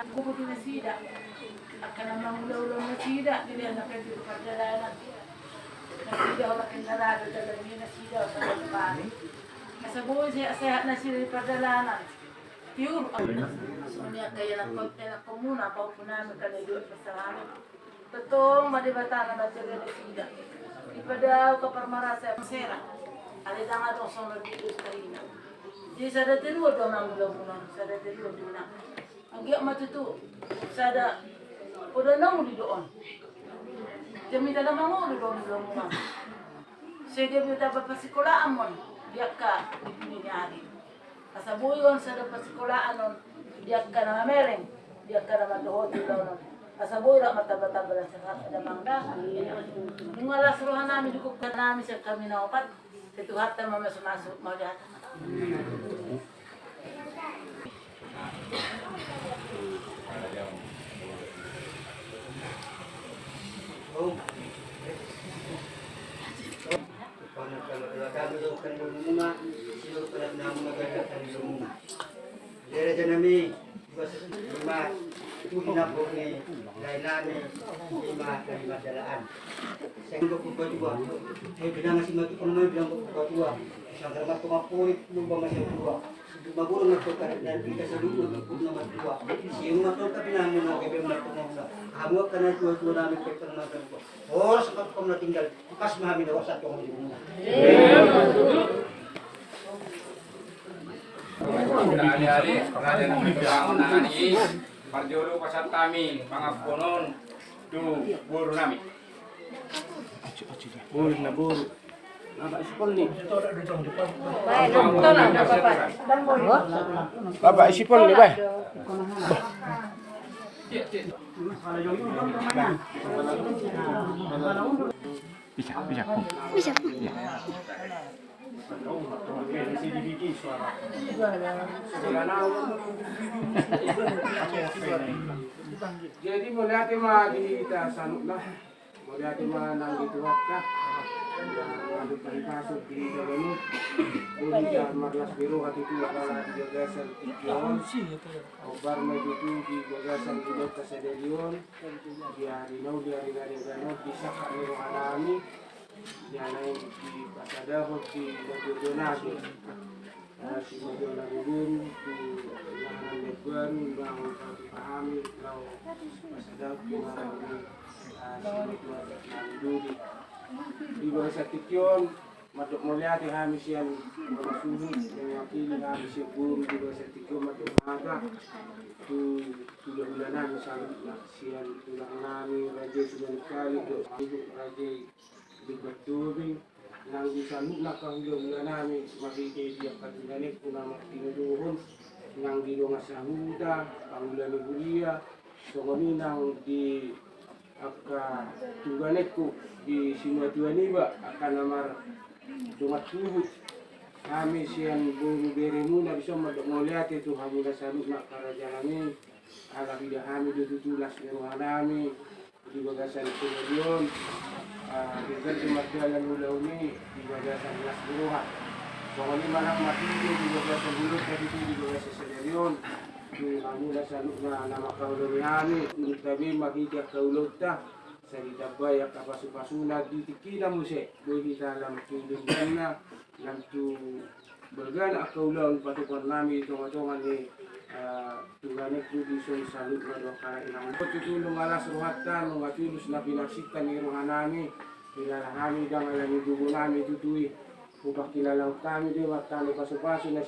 Kubuti na sida. Akan namang ulaw-ulaw na sida. Dili ang nakadito pagdalanan. Nasidaw na kinarado talaga niya nasidaw sa pagpapari. Kasabuhay siya asahat na sila yung pagdalanan. Pure. So niya kaya ng komuna, paupo namin kanilot pa sa amin. Totoong madibata na natira na sida. Ipadaw kaparmarasa ang sera. Alida nga doon sa nagbidos karina. Di sa datiluwa doon ang ulaw mo lang. Sa datiluwa doon na. Ang giyak matuto. Sada, puda na mo di doon. Demi na naman mo doon mo lang. Sige mo dapat pasikulaan mo. Diyak ka, ninyari. Kasabuyon sa dapat pasikulaan nun. Diyak ka na mereng. Diyak ka na matuhod doon nun. Kasabuyon na matabatabalan sa damang da. Yung alas ruhan namin, dukog ka namin sa kami na upat. Sa tuhat na mga sumasok mo dyan. Dere nami bas lima tuhina po ni lainami lima dari madalaan. Senggo ko pa dua. Ay bilang si magi pun bilang ko pa dua. Sang karma to mapulit lubang masih dua. Magulong na to dan kita sa luto ko naman dua. Yung matol ka pinamin mo kay na to mo. Hamok ka na tuwa namin kay pangmagan ko. Oras ka pa na tinggal. Pas mahami na sa to mo. Hari-hari raja namin bangun na ani parjolo pasatami mga punon tu buru nami. Buru na buru. Bapak isipon ni. Bapak isipon ni, bay. Bisa. Ya. Jadi melihat mah kita sanuk lah, melihat mah nang dituak kah, ada perikasut di dalam berikan marlas biru hati tu adalah di gagasan tikion, obar medutu di gagasan hidup kesedelion, di hari nau di hari ganot bisa kami rohanami. Yan ay di pasadahot di Madjonado. Si Madjonado din, di lahanan Lebuan, bang pahami, lau pasadahot di marami si Madjonado di. Di bawah sa tikyon, matuk mulia di hamis yan mga suhut, yang wakili hamis yung guru di bawah sa tikyon, matuk maga. Sudah namin sa siyan, tulang namin, raja sudah kali, raja Betul, nang bisa nak kahulog na namin makikita dia katiganik kung na tinuduhon nang gilong sa huda, pangulan ni Bulia, so kami nang di aka tuganik ko di sinuatuan iba akan namar tumat suhut kami siyan buru beri muna bisa melihat itu hamila saluk nak kerajaan kami ala tidak kami dutulas di rumah kami di bagasan stadion kita cuma jalan ulau ni di bagasan kelas buruhan pokoknya malam mati di bagasan buruh tadi di bagasan stadion di kami dah saluk nama kaulo ni untuk kami makita kaulo ta sa ditabay ka pasu-pasuna di tikila mo siya bagi dalam tulungan na nantu bergana kaulo patukan namin tunga-tungan ni tuganik ko di sa salut na doon ka ilang tutulong alas ruhatan mga tulus na pinagsitan ni Rohanami kilala kami dang alam ni dugo namin tutuwi upang kilalang kami di matali paso-paso na siya